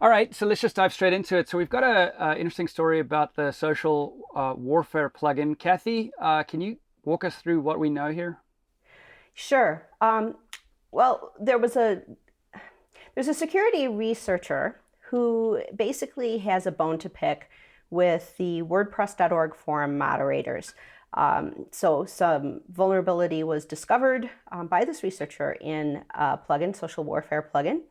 All right, so let's just dive straight into it. So we've got a interesting story about the social warfare plugin. Kathy, can you walk us through what we know here? Sure. Well, there's a security researcher who basically has a bone to pick with the WordPress.org forum moderators. So some vulnerability was discovered by this researcher in a plugin, social warfare plugin.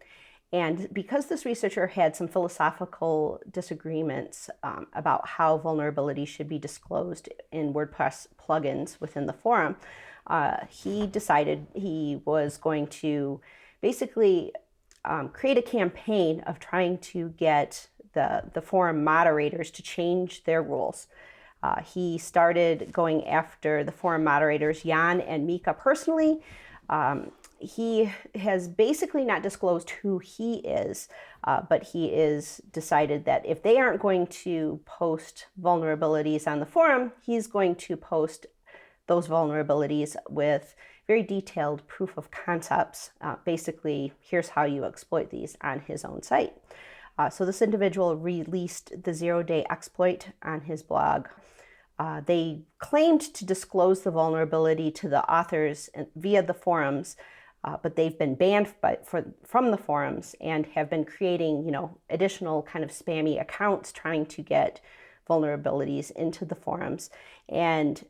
And because this researcher had some philosophical disagreements about how vulnerabilities should be disclosed in WordPress plugins within the forum, he decided he was going to basically create a campaign of trying to get the forum moderators to change their rules. He started going after the forum moderators, Jan and Mika, personally. He has basically not disclosed who he is, but he is decided that if they aren't going to post vulnerabilities on the forum, he's going to post those vulnerabilities with very detailed proof of concepts. Basically, here's how you exploit these on his own site. So this individual released the zero-day exploit on his blog. They claimed to disclose the vulnerability to the authors via the forums, but they've been banned from the forums and have been creating, additional kind of spammy accounts trying to get vulnerabilities into the forums. And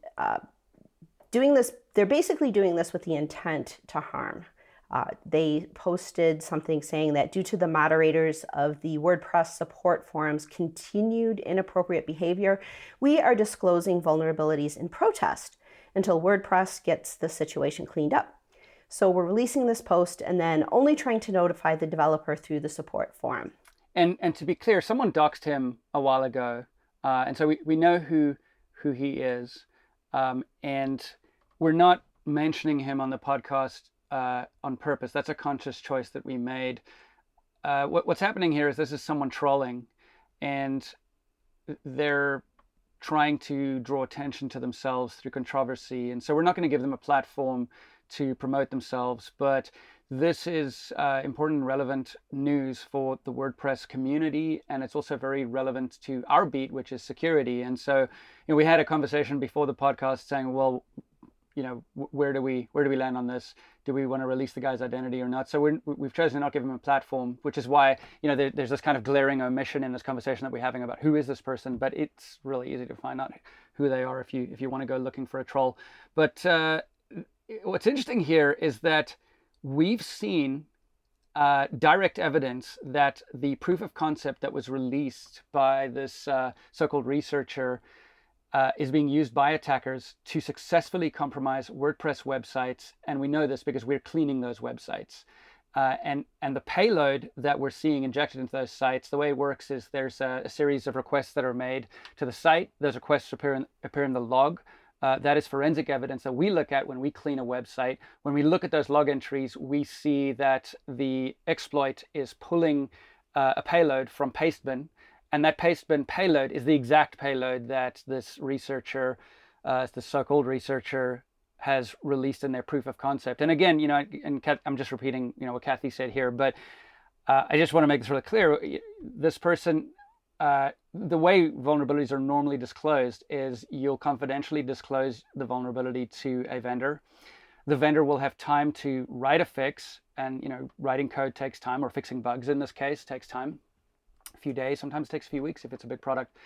they're basically doing this with the intent to harm. They posted something saying that due to the moderators of the WordPress support forums' continued inappropriate behavior, we are disclosing vulnerabilities in protest until WordPress gets the situation cleaned up. So we're releasing this post and then only trying to notify the developer through the support forum. And to be clear, someone doxed him a while ago, and so we know who he is, and we're not mentioning him on the podcast on purpose. That's a conscious choice that we made. What's happening here is this is someone trolling, and they're trying to draw attention to themselves through controversy. And so we're not going to give them a platform to promote themselves, but this is important and relevant news for the WordPress community, and it's also very relevant to our beat, which is security. And so, we had a conversation before the podcast saying, well, where do we land on this? Do we want to release the guy's identity or not? So we've chosen to not give him a platform, which is why there's this kind of glaring omission in this conversation that we're having about who is this person. But it's really easy to find out who they are if you want to go looking for a troll. But what's interesting here is that we've seen direct evidence that the proof of concept that was released by this so-called researcher is being used by attackers to successfully compromise WordPress websites. And we know this because we're cleaning those websites. And the payload that we're seeing injected into those sites, the way it works is there's a series of requests that are made to the site. Those requests appear in the log. That is forensic evidence that we look at when we clean a website. When we look at those log entries, we see that the exploit is pulling a payload from Pastebin, and that Pastebin payload is the exact payload that this researcher, the so-called researcher, has released in their proof of concept. And again, and I'm just repeating, what Kathy said here, but I just want to make this really clear. This person, the way vulnerabilities are normally disclosed is you'll confidentially disclose the vulnerability to a vendor. The vendor will have time to write a fix, and writing code takes time, or fixing bugs in this case takes time. A few days, sometimes it takes a few weeks if it's a big product.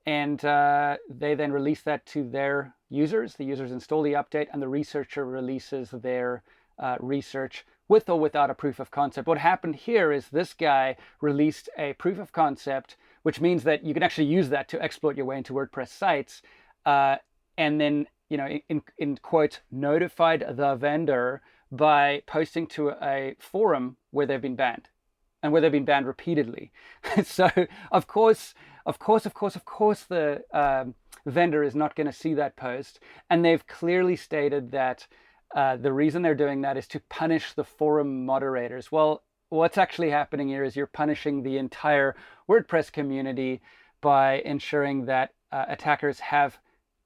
And they then release that to their users. The users install the update, and the researcher releases their research with or without a proof of concept. What happened here is this guy released a proof of concept, which means that you can actually use that to exploit your way into WordPress sites, and then, in quote, notified the vendor by posting to a forum where they've been banned, and where they've been banned repeatedly. So, of course, the vendor is not going to see that post, and they've clearly stated that the reason they're doing that is to punish the forum moderators. Well, what's actually happening here is you're punishing the entire WordPress community by ensuring that attackers have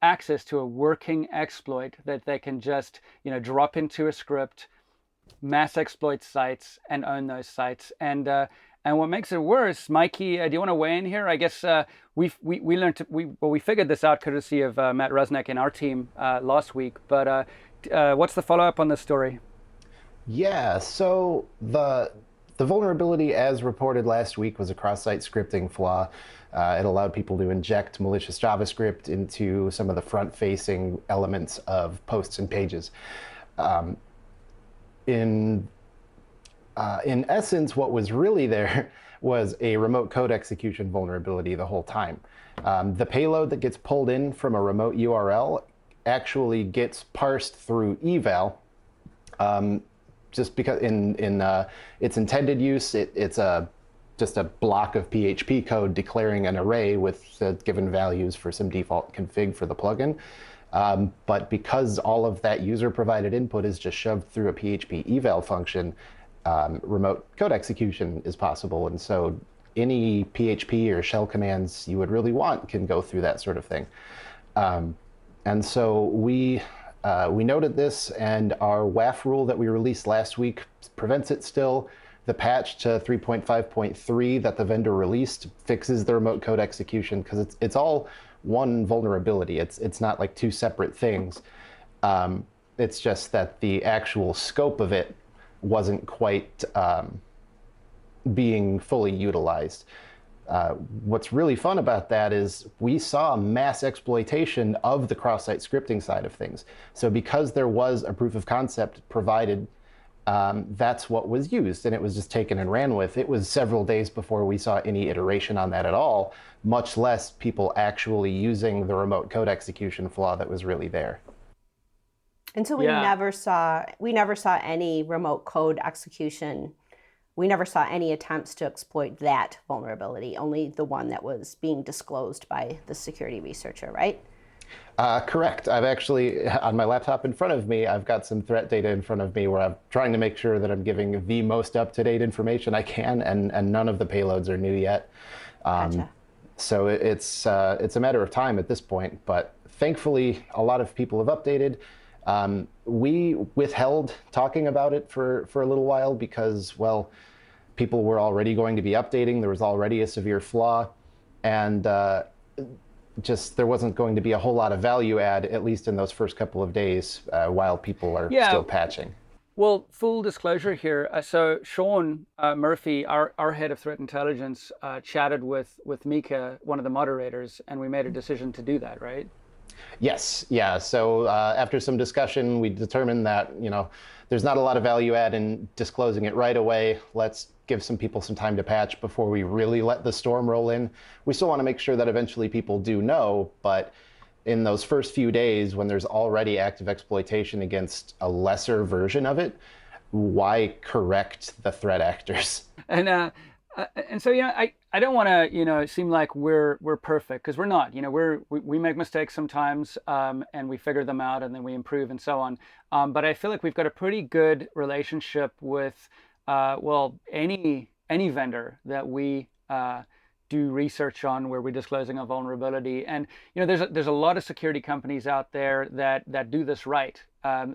access to a working exploit that they can just, drop into a script, mass exploit sites, and own those sites. And And what makes it worse, Mikey, do you want to weigh in here? I guess we learned we figured this out courtesy of Matt Rusnak and our team last week. But what's the follow up on this story? Yeah, so the vulnerability as reported last week was a cross-site scripting flaw. It allowed people to inject malicious JavaScript into some of the front-facing elements of posts and pages. Um, in in essence, what was really there was a remote code execution vulnerability the whole time. The payload that gets pulled in from a remote URL actually gets parsed through eval. Just because in its intended use, it's just a block of PHP code declaring an array with the given values for some default config for the plugin. But because all of that user-provided input is just shoved through a PHP eval function, remote code execution is possible. And so any PHP or shell commands you would really want can go through that sort of thing. And so we noted this, and our WAF rule that we released last week prevents it still. The patch to 3.5.3 that the vendor released fixes the remote code execution because it's all one vulnerability. It's not like two separate things. It's just that the actual scope of it wasn't quite being fully utilized. What's really fun about that is we saw mass exploitation of the cross-site scripting side of things. So because there was a proof of concept provided, that's what was used, and it was just taken and ran with. It was several days before we saw any iteration on that at all, much less people actually using the remote code execution flaw that was really there. And so we never saw any remote code execution. We never saw any attempts to exploit that vulnerability, only the one that was being disclosed by the security researcher, right? Correct. I've actually, on my laptop in front of me, I've got some threat data in front of me where I'm trying to make sure that I'm giving the most up-to-date information I can, and none of the payloads are new yet. Gotcha. So it's a matter of time at this point, but thankfully a lot of people have updated. We withheld talking about it for a little while because, well, people were already going to be updating. There was already a severe flaw, and just there wasn't going to be a whole lot of value add, at least in those first couple of days, while people are still patching. Well, full disclosure here. So Sean Murphy, our head of threat intelligence, chatted with Mika, one of the moderators, and we made a decision to do that, right? Yes, yeah. So after some discussion, we determined that, there's not a lot of value add in disclosing it right away. Let's give some people some time to patch before we really let the storm roll in. We still want to make sure that eventually people do know, but in those first few days when there's already active exploitation against a lesser version of it, why correct the threat actors? And so I don't want to seem like we're perfect, because we're not. We make mistakes sometimes, and we figure them out, and then we improve and so on. But I feel like we've got a pretty good relationship with any vendor that we do research on, where we're disclosing a vulnerability. And there's a lot of security companies out there that do this right.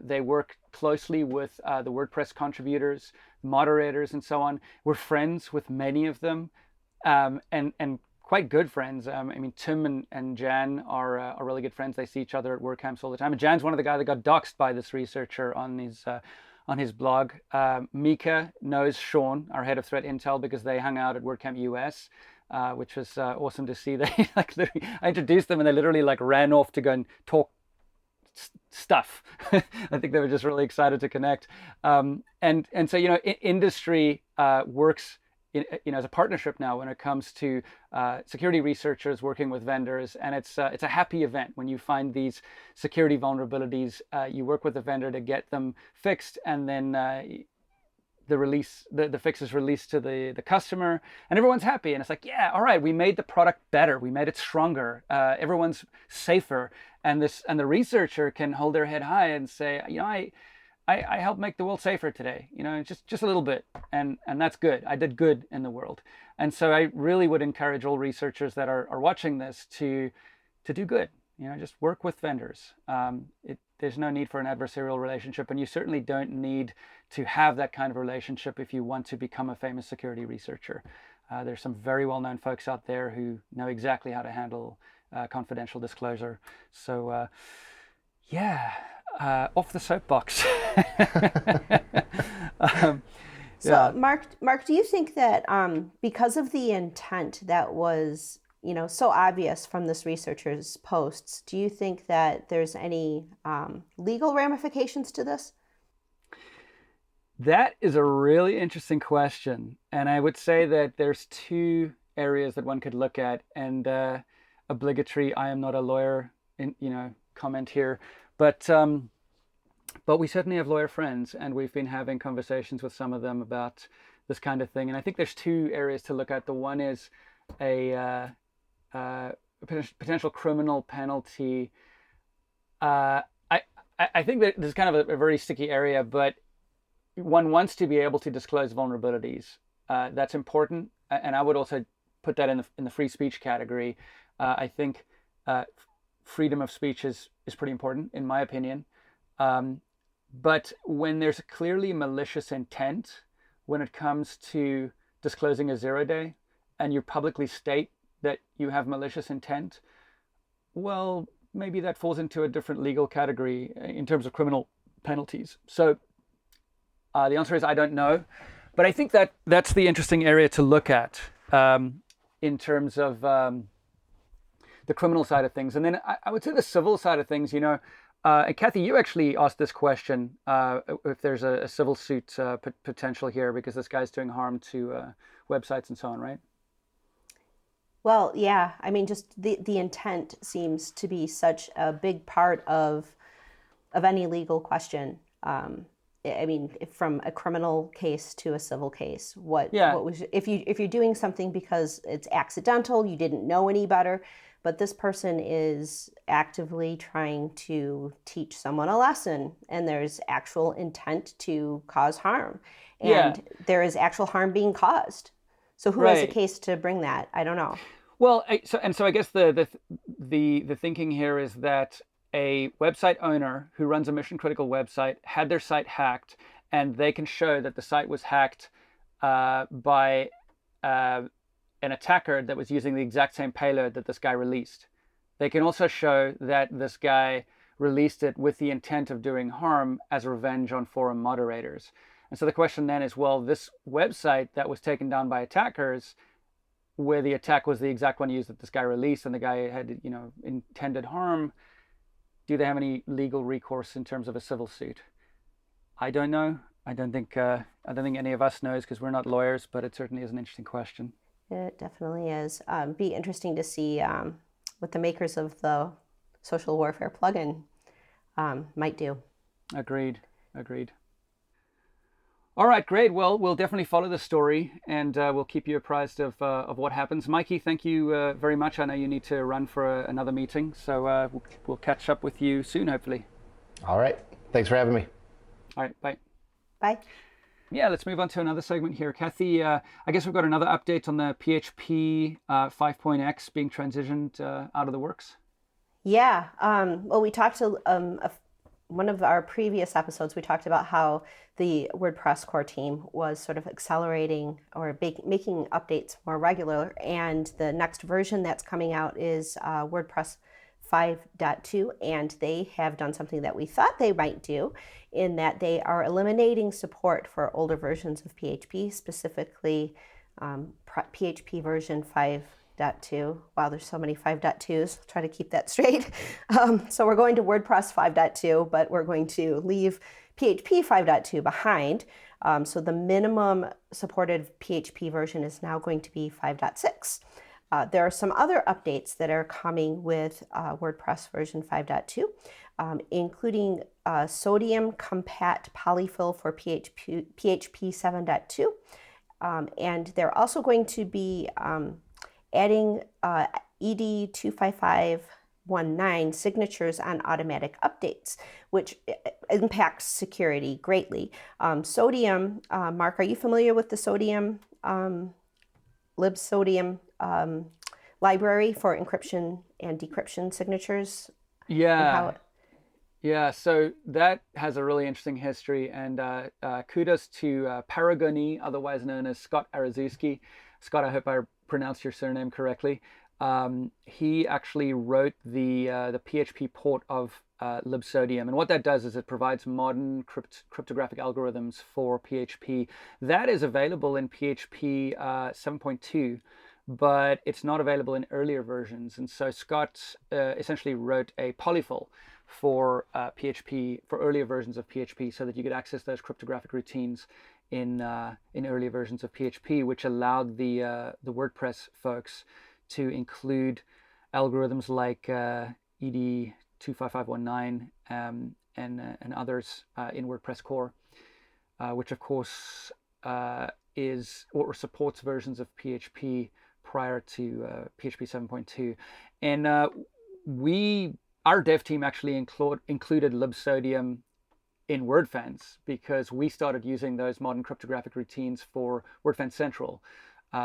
They work closely with the WordPress contributors, moderators, and so on. We're friends with many of them, and quite good friends. I mean, Tim and Jan are really good friends. They see each other at WordCamps all the time. And Jan's one of the guys that got doxxed by this researcher on his blog. Mika knows Sean, our head of threat intel, because they hung out at WordCamp US, which was awesome to see. They I introduced them, and they literally ran off to go and talk stuff. I think they were just really excited to connect. And so industry works as a partnership now when it comes to security researchers working with vendors, and it's a happy event when you find these security vulnerabilities. You work with the vendor to get them fixed, and then the fix is released to the customer, and everyone's happy, and it's like, yeah, all right, we made the product better, we made it stronger, everyone's safer, and the researcher can hold their head high and say, I helped make the world safer today, just a little bit, and that's good. I did good in the world. And so I really would encourage all researchers that are watching this to do good. Just work with vendors. there's no need for an adversarial relationship, and you certainly don't need to have that kind of relationship if you want to become a famous security researcher. There's some very well-known folks out there who know exactly how to handle confidential disclosure. So off the soapbox. So Mark, do you think that because of the intent that was, so obvious from this researcher's posts, do you think that there's any legal ramifications to this? That is a really interesting question. And I would say that there's two areas that one could look at, and obligatory, I am not a lawyer, comment here. But we certainly have lawyer friends, and we've been having conversations with some of them about this kind of thing. And I think there's two areas to look at. The one is a potential criminal penalty. I think that this is kind of a very sticky area, but one wants to be able to disclose vulnerabilities. That's important, and I would also put that in the free speech category. I think freedom of speech is pretty important, in my opinion. But when there's clearly malicious intent, when it comes to disclosing a 0-day, and you publicly state that you have malicious intent, well, maybe that falls into a different legal category in terms of criminal penalties. So the answer is I don't know, but I think that's the interesting area to look at in terms of the criminal side of things. And then I would say the civil side of things, and Kathy, you actually asked this question, if there's a civil suit potential here because this guy's doing harm to websites and so on, right? Well, yeah. I mean, just the intent seems to be such a big part of any legal question. I mean, from a criminal case to a civil case, what was if you're doing something because it's accidental, you didn't know any better, but this person is actively trying to teach someone a lesson, and there's actual intent to cause harm, and there is actual harm being caused. So who has a case to bring that? I don't know. Well, so I guess the thinking here is that a website owner who runs a mission critical website had their site hacked, and they can show that the site was hacked by an attacker that was using the exact same payload that this guy released. They can also show that this guy released it with the intent of doing harm as revenge on forum moderators. And so the question then is, well, this website that was taken down by attackers, where the attack was the exact one used that this guy released, and the guy had, intended harm, do they have any legal recourse in terms of a civil suit? I don't know. I don't think any of us knows because we're not lawyers, but it certainly is an interesting question. It definitely is. Be interesting to see what the makers of the social warfare plugin might do. Agreed. All right, great. Well, we'll definitely follow the story, and we'll keep you apprised of what happens. Mikey, thank you very much. I know you need to run for another meeting, so we'll catch up with you soon, hopefully. All right. Thanks for having me. All right, bye. Bye. Yeah, let's move on to another segment here. Kathy, I guess we've got another update on the PHP 5.x being transitioned out of the works. Yeah. Well, we talked to one of our previous episodes, we talked about how the WordPress core team was sort of accelerating or making updates more regular. And the next version that's coming out is WordPress 5.2, and they have done something that we thought they might do, in that they are eliminating support for older versions of PHP, specifically PHP version 5.2. Wow, there's so many 5.2s. I'll try to keep that straight. So we're going to WordPress 5.2, but we're going to leave PHP 5.2 behind. So the minimum supported PHP version is now going to be 5.6. There are some other updates that are coming with WordPress version 5.2, including sodium compat polyfill for PHP 7.2. And they're also going to be adding ED 25519 signatures on automatic updates, which impacts security greatly. Sodium, Mark, are you familiar with the Sodium, libsodium library for encryption and decryption signatures? Yeah. Yeah, so that has a really interesting history, and kudos to Paragoni, otherwise known as Scott Parazynski. Scott, I hope I pronounced your surname correctly. He actually wrote the PHP port of libsodium, and what that does is it provides modern cryptographic algorithms for PHP. That is available in PHP 7.2. But it's not available in earlier versions. And so Scott essentially wrote a polyfill for PHP, for earlier versions of PHP, so that you could access those cryptographic routines in earlier versions of PHP, which allowed the WordPress folks to include algorithms like ED 25519 and others in WordPress core, which of course is or supports versions of PHP prior to PHP 7.2. And our dev team actually included libsodium in Wordfence because we started using those modern cryptographic routines for Wordfence Central.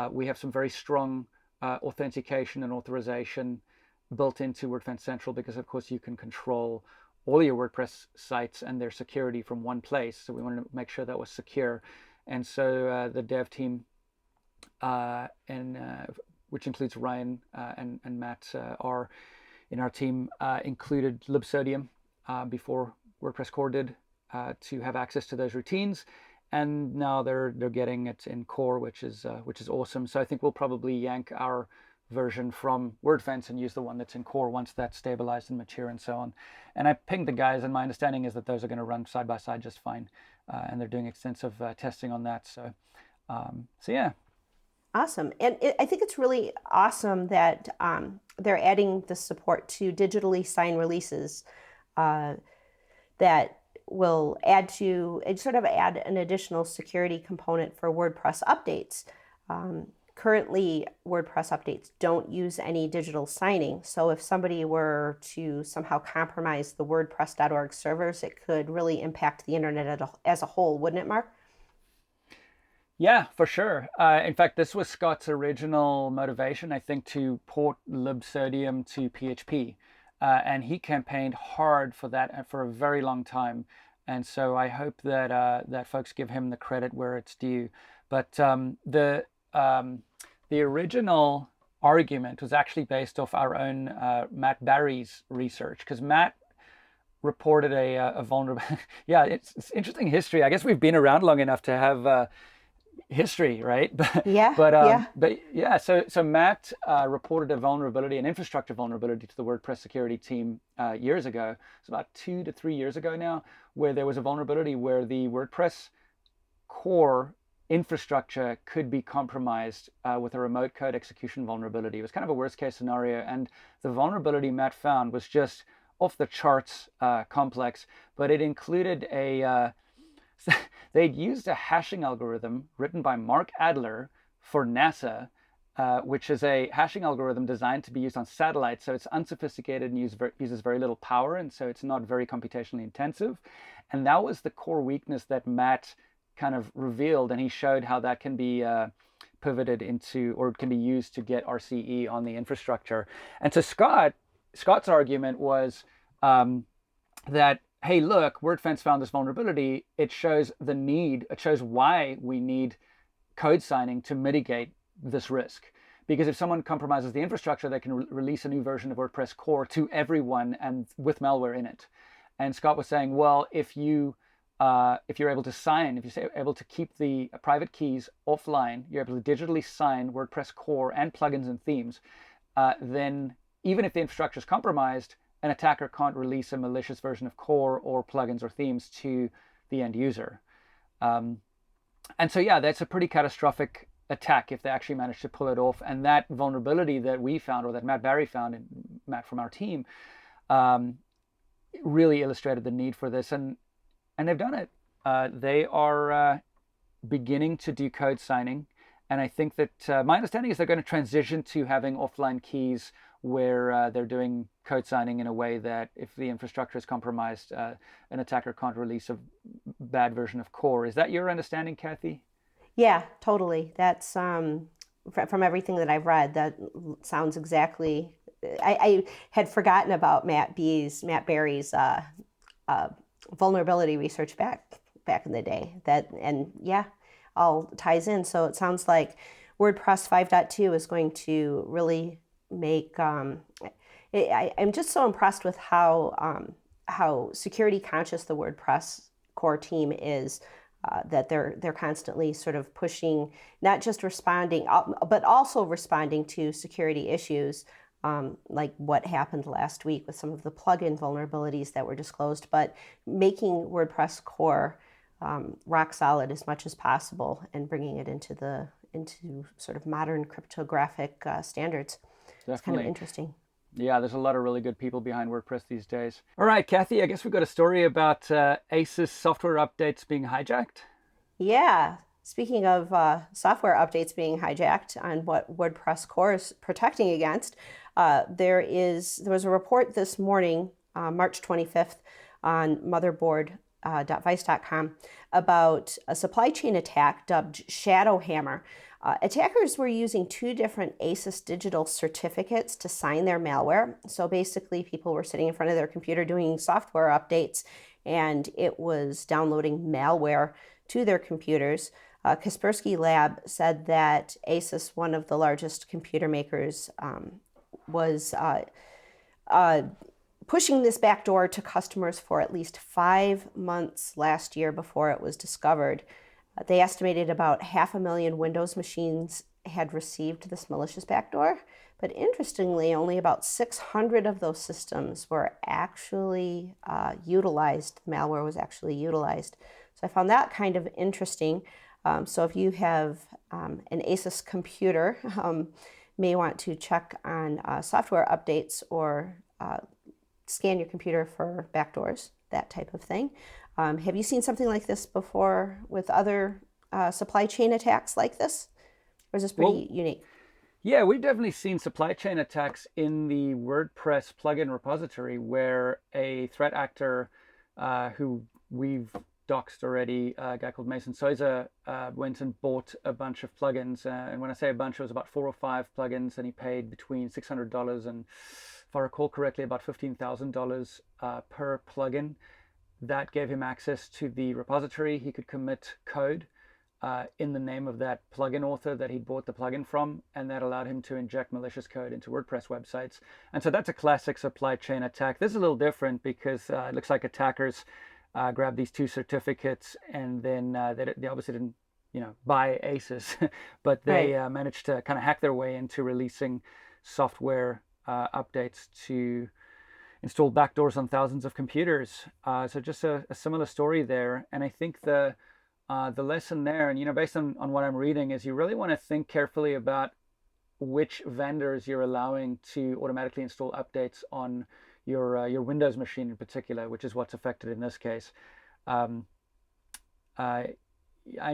We have some very strong authentication and authorization built into Wordfence Central because, of course, you can control all your WordPress sites and their security from one place. So we wanted to make sure that was secure. And so the dev team, which includes Ryan and Matt R in our team, included libsodium before WordPress core did to have access to those routines. And now they're getting it in core, which is awesome. So I think we'll probably yank our version from Wordfence and use the one that's in core once that's stabilized and mature and so on. And I pinged the guys, and my understanding is that those are going to run side by side just fine, and they're doing extensive testing on that. So yeah. Awesome. And I think it's really awesome that they're adding the support to digitally signed releases that will add an additional security component for WordPress updates. Currently, WordPress updates don't use any digital signing. So if somebody were to somehow compromise the WordPress.org servers, it could really impact the internet as a whole, wouldn't it, Mark? Yeah, for sure. In fact, this was Scott's original motivation, I think, to port libsodium to PHP. And he campaigned hard for that for a very long time. And so I hope that that folks give him the credit where it's due. But the original argument was actually based off our own Matt Barry's research, because Matt reported a vulnerable. Yeah, it's interesting history. I guess we've been around long enough to have history, right? But yeah. So Matt reported a vulnerability, an infrastructure vulnerability to the WordPress security team years ago. It's about 2 to 3 years ago now, where there was a vulnerability where the WordPress core infrastructure could be compromised with a remote code execution vulnerability. It was kind of a worst case scenario, and the vulnerability Matt found was just off the charts complex, but it included they'd used a hashing algorithm written by Mark Adler for NASA, which is a hashing algorithm designed to be used on satellites. So it's unsophisticated and uses very little power, and so it's not very computationally intensive. And that was the core weakness that Matt kind of revealed, and he showed how that can be pivoted into, or can be used to get RCE on the infrastructure. And so Scott's argument was that, hey, look, Wordfence found this vulnerability. It shows why we need code signing to mitigate this risk. Because if someone compromises the infrastructure, they can release a new version of WordPress core to everyone and with malware in it. And Scott was saying, well, if you're able to sign, if you're able to keep the private keys offline, you're able to digitally sign WordPress core and plugins and themes, then even if the infrastructure is compromised, an attacker can't release a malicious version of core or plugins or themes to the end user. And so, yeah, that's a pretty catastrophic attack if they actually manage to pull it off. And that vulnerability that we found, or that Matt Barry found, and Matt from our team, really illustrated the need for this. And they've done it. They are beginning to do code signing. And I think that my understanding is they're going to transition to having offline keys where they're doing code signing in a way that if the infrastructure is compromised, an attacker can't release a bad version of core. Is that your understanding, Kathy? Yeah, totally. That's from everything that I've read, that sounds exactly. I had forgotten about Matt Barry's vulnerability research back in the day. All ties in. So it sounds like WordPress 5.2 is going to really make. I'm just so impressed with how security conscious the WordPress core team is. That they're constantly sort of pushing, not just responding, but also responding to security issues, like what happened last week with some of the plugin vulnerabilities that were disclosed, but making WordPress core rock solid as much as possible and bringing it into sort of modern cryptographic standards. Definitely. It's kind of interesting. Yeah, there's a lot of really good people behind WordPress these days. All right, Kathy, I guess we've got a story about ASUS software updates being hijacked. Yeah. Speaking of software updates being hijacked and what WordPress core is protecting against, there was a report this morning, March 25th, on motherboard.vice.com about a supply chain attack dubbed Shadow Hammer. Attackers were using two different ASUS digital certificates to sign their malware. So basically, people were sitting in front of their computer doing software updates, and it was downloading malware to their computers. Kaspersky Lab said that ASUS, one of the largest computer makers, was pushing this backdoor to customers for at least 5 months last year before it was discovered. They estimated about 500,000 Windows machines had received this malicious backdoor, but interestingly, only about 600 of those systems were actually utilized. The malware was actually utilized. So I found that kind of interesting. So if you have an ASUS computer, may want to check on software updates or scan your computer for backdoors, that type of thing. Have you seen something like this before with other supply chain attacks like this? Or is this pretty unique? Yeah, we've definitely seen supply chain attacks in the WordPress plugin repository where a threat actor who we've doxed already, a guy called Mason Souza, went and bought a bunch of plugins. And when I say a bunch, it was about 4 or 5 plugins, and he paid between $600 and, if I recall correctly, about $15,000 per plugin. That gave him access to the repository. He could commit code in the name of that plugin author that he bought the plugin from, and that allowed him to inject malicious code into WordPress websites. And so that's a classic supply chain attack. This is a little different because it looks like attackers grabbed these 2 certificates, and then they obviously didn't, buy ASUS, but they managed to kind of hack their way into releasing software updates to install backdoors on thousands of computers. So just a similar story there. And I think the lesson there, and based on what I'm reading, is you really want to think carefully about which vendors you're allowing to automatically install updates on your Windows machine in particular, which is what's affected in this case. I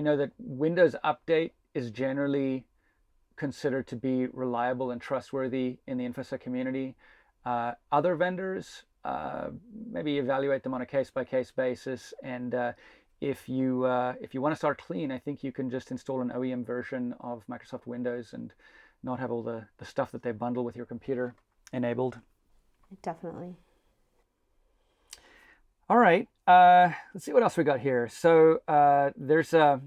know that Windows Update is generally considered to be reliable and trustworthy in the InfoSec community. Other vendors, maybe evaluate them on a case-by-case basis, and if you want to start clean, I think you can just install an OEM version of Microsoft Windows and not have all the stuff that they bundle with your computer enabled. Definitely. All right, let's see what else we got here. So there's a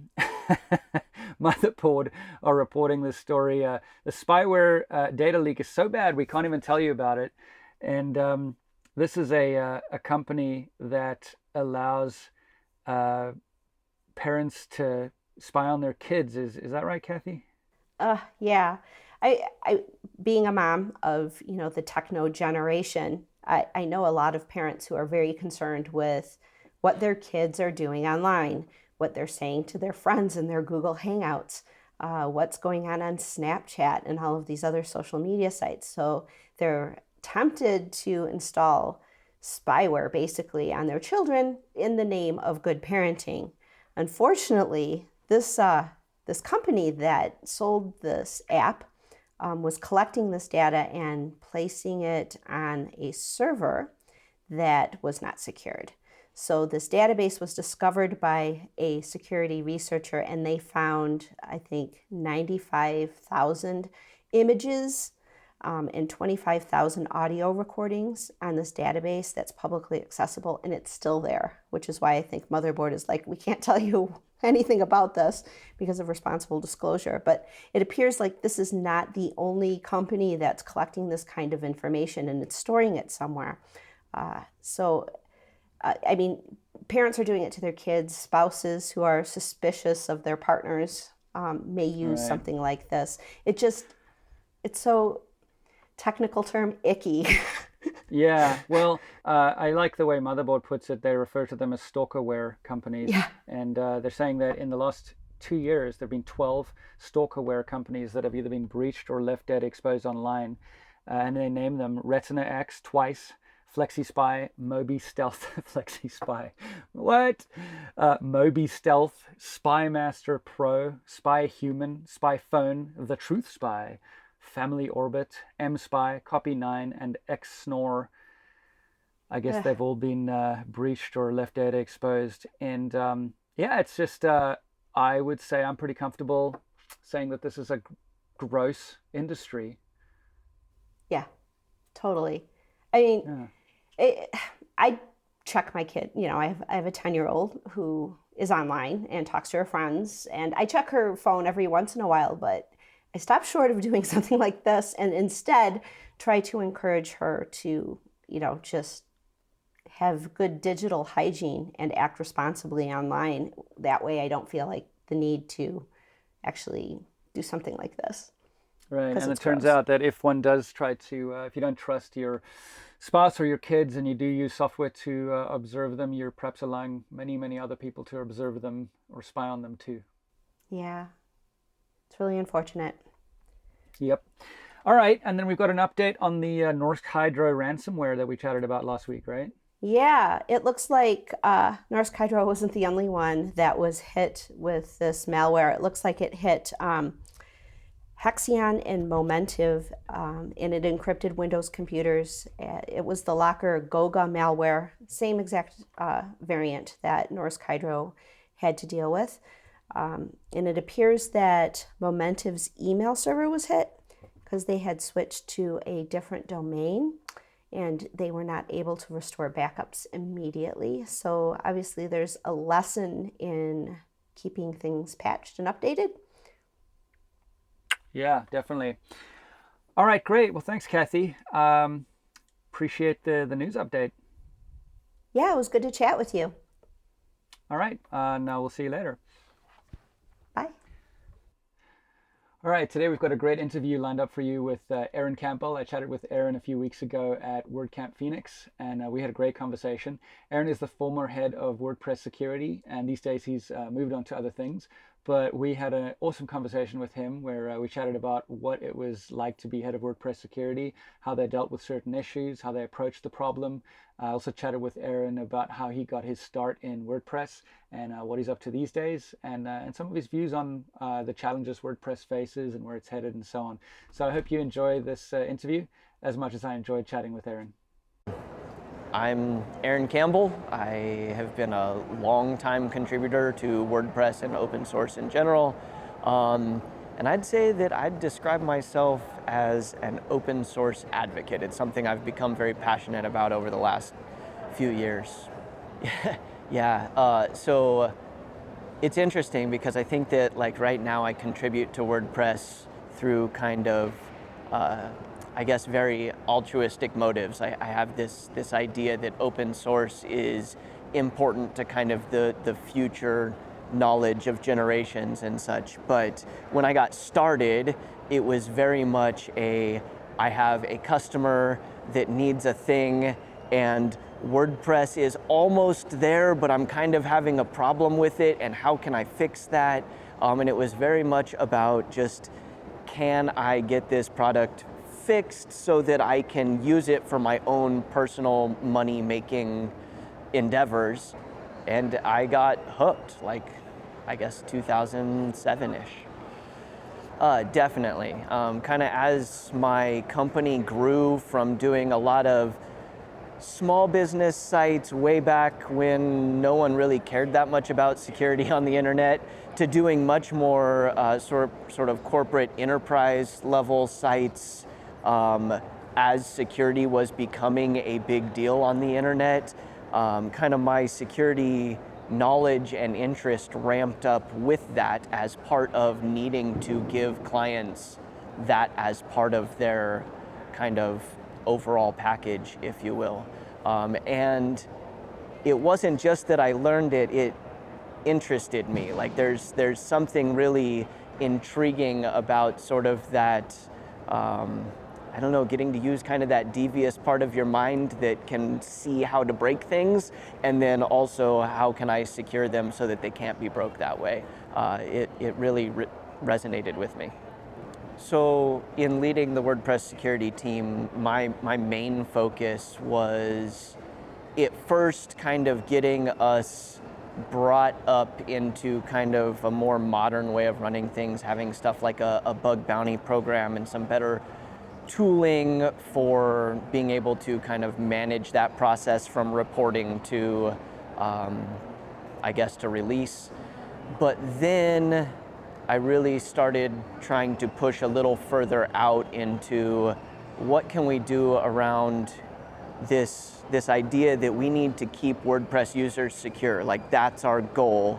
Motherboard are reporting this story. The spyware data leak is so bad we can't even tell you about it. And this is a company that allows parents to spy on their kids. Is that right, Kathy? Yeah. I being a mom of the techno generation, I know a lot of parents who are very concerned with what their kids are doing online, what they're saying to their friends in their Google Hangouts, what's going on Snapchat and all of these other social media sites. So they're tempted to install spyware basically on their children in the name of good parenting. Unfortunately, this company that sold this app was collecting this data and placing it on a server that was not secured. So this database was discovered by a security researcher, and they found, I think, 95,000 images and 25,000 audio recordings on this database that's publicly accessible, and it's still there, which is why I think Motherboard is like, we can't tell you anything about this because of responsible disclosure. But it appears like this is not the only company that's collecting this kind of information, and it's storing it somewhere. I mean, parents are doing it to their kids. Spouses who are suspicious of their partners may use something like this. It's so, technical term, icky. Yeah, well, I like the way Motherboard puts it. They refer to them as stalkerware companies. Yeah. And they're saying that in the last 2 years, there have been 12 stalkerware companies that have either been breached or left dead exposed online. And they name them Retina X twice, FlexiSpy, Moby Stealth, FlexiSpy, what? Moby Stealth, SpyMaster Pro, Spy Human, Spy Phone, The Truth Spy, Family Orbit, MSpy, Copy9, and XSnore. I guess they've all been breached or left data exposed. And yeah, it's just, I would say I'm pretty comfortable saying that this is a gross industry. Yeah, totally. I mean, I check my kid. You know, I have a 10-year-old who is online and talks to her friends, and I check her phone every once in a while, but I stopped short of doing something like this and instead try to encourage her to, you know, just have good digital hygiene and act responsibly online. That way I don't feel like the need to actually do something like this. Right, and it turns out that if one does try to, if you don't trust your spouse or your kids and you do use software to observe them, you're perhaps allowing many, many other people to observe them or spy on them too. Yeah, it's really unfortunate. Yep. All right, and then we've got an update on the Norsk Hydro ransomware that we chatted about last week, right? Yeah, it looks like Norsk Hydro wasn't the only one that was hit with this malware. It looks like it hit Hexion and Momentive, and it encrypted Windows computers. It was the Locker Goga malware, same exact variant that Norsk Hydro had to deal with. And it appears that Momentive's email server was hit because they had switched to a different domain and they were not able to restore backups immediately. So obviously there's a lesson in keeping things patched and updated. Yeah, definitely. All right, great. Well, thanks, Kathy. Appreciate the news update. Yeah, it was good to chat with you. All right, now we'll see you later. Bye. All right, today we've got a great interview lined up for you with Aaron Campbell. I chatted with Aaron a few weeks ago at WordCamp Phoenix, and we had a great conversation. Aaron is the former head of WordPress security, and these days he's moved on to other things. But we had an awesome conversation with him where we chatted about what it was like to be head of WordPress security, how they dealt with certain issues, how they approached the problem. I also chatted with Aaron about how he got his start in WordPress and what he's up to these days, and some of his views on the challenges WordPress faces and where it's headed and so on. So I hope you enjoy this interview as much as I enjoyed chatting with Aaron. I'm Aaron Campbell. I have been a long-time contributor to WordPress and open source in general. And I'd say that I'd describe myself as an open source advocate. It's something I've become very passionate about over the last few years. So it's interesting because I think that like right now I contribute to WordPress through kind of I guess very altruistic motives. I have this idea that open source is important to kind of the future knowledge of generations and such. But when I got started, it was very much I have a customer that needs a thing and WordPress is almost there, but I'm kind of having a problem with it and how can I fix that? And it was very much about just, can I get this product fixed so that I can use it for my own personal money-making endeavors. And I got hooked, like, I guess 2007-ish. Definitely. Kind of as my company grew from doing a lot of small business sites way back when no one really cared that much about security on the internet to doing much more sort of corporate enterprise level sites as security was becoming a big deal on the internet, kind of my security knowledge and interest ramped up with that as part of needing to give clients that as part of their kind of overall package, if you will. And it wasn't just that I learned it, it interested me. Like there's something really intriguing about sort of that, I don't know, getting to use kind of that devious part of your mind that can see how to break things, and then also how can I secure them so that they can't be broke that way. It really resonated with me. So in leading the WordPress security team, my main focus was at first kind of getting us brought up into kind of a more modern way of running things, having stuff like a bug bounty program and some better tooling for being able to kind of manage that process from reporting to, I guess, to release. But then I really started trying to push a little further out into what can we do around this idea that we need to keep WordPress users secure. Like that's our goal,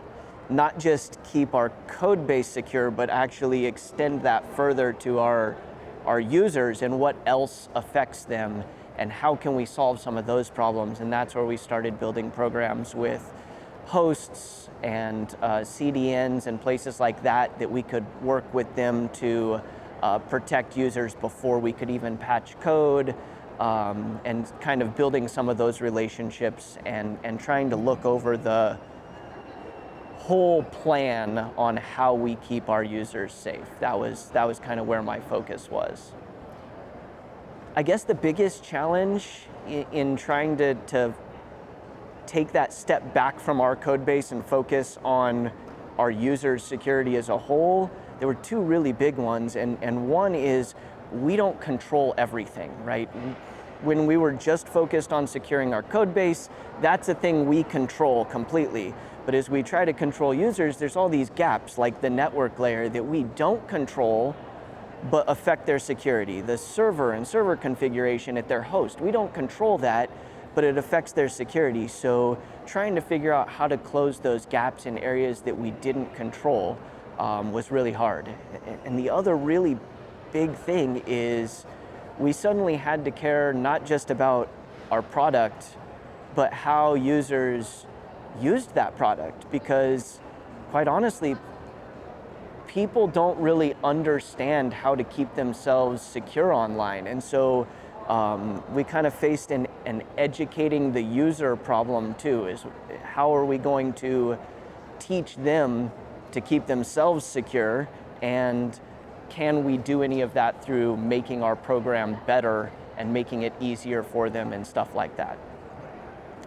not just keep our code base secure, but actually extend that further to our users and what else affects them and how can we solve some of those problems. And that's where we started building programs with hosts and CDNs and places like that we could work with them to protect users before we could even patch code, and kind of building some of those relationships and trying to look over the whole plan on how we keep our users safe. That was kind of where my focus was. I guess the biggest challenge in trying to take that step back from our code base and focus on our users' security as a whole, there were two really big ones, and one is we don't control everything, right? When we were just focused on securing our code base, that's a thing we control completely. But as we try to control users, there's all these gaps, like the network layer that we don't control, but affect their security. The server and server configuration at their host, we don't control that, but it affects their security. So trying to figure out how to close those gaps in areas that we didn't control was really hard. And the other really big thing is we suddenly had to care not just about our product, but how users used that product, because quite honestly, people don't really understand how to keep themselves secure online. And so we kind of faced an educating the user problem too, is how are we going to teach them to keep themselves secure, and can we do any of that through making our program better and making it easier for them and stuff like that.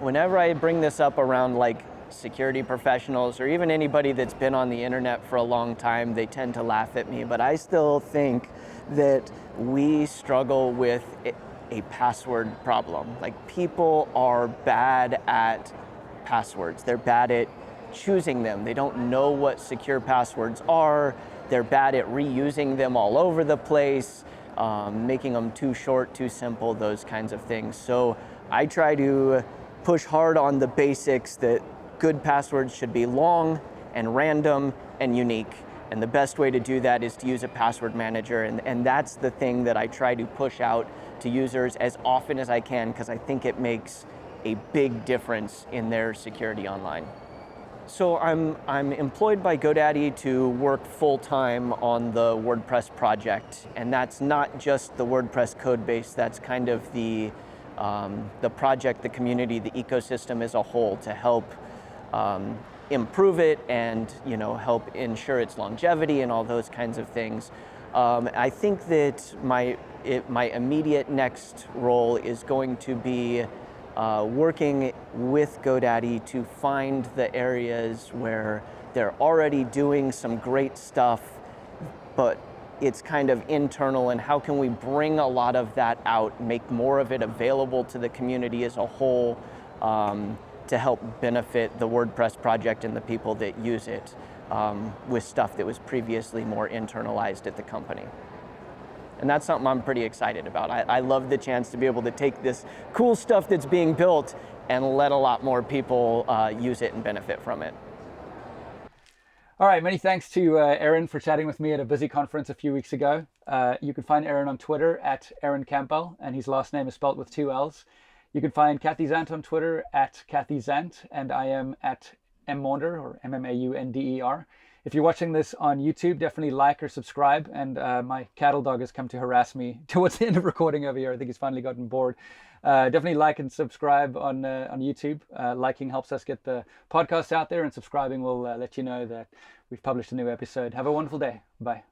Whenever I bring this up around like security professionals or even anybody that's been on the internet for a long time, they tend to laugh at me, but I still think that we struggle with a password problem. Like people are bad at passwords. They're bad at choosing them. They don't know what secure passwords are. They're bad at reusing them all over the place, making them too short, too simple, those kinds of things. So I try to push hard on the basics that good passwords should be long and random and unique. And the best way to do that is to use a password manager. And that's the thing that I try to push out to users as often as I can, because I think it makes a big difference in their security online. So I'm employed by GoDaddy to work full-time on the WordPress project, and that's not just the WordPress code base, that's kind of the project, the community, the ecosystem as a whole, to help improve it and help ensure its longevity and all those kinds of things. I think that my immediate next role is going to be working with GoDaddy to find the areas where they're already doing some great stuff, but it's kind of internal, and how can we bring a lot of that out, make more of it available to the community as a whole, to help benefit the WordPress project and the people that use it, with stuff that was previously more internalized at the company. And that's something I'm pretty excited about. I love the chance to be able to take this cool stuff that's being built and let a lot more people use it and benefit from it. All right, many thanks to Aaron for chatting with me at a busy conference a few weeks ago. You can find Aaron on Twitter at Aaron Campbell, and his last name is spelled with 2 L's. You can find Kathy Zant on Twitter at Kathy Zant, and I am at mmaunder, or MMAUNDER. If you're watching this on YouTube, definitely like or subscribe. And my cattle dog has come to harass me towards the end of recording over here. I think he's finally gotten bored. Definitely like and subscribe on YouTube. Liking helps us get the podcast out there, and subscribing will let you know that we've published a new episode. Have a wonderful day. Bye.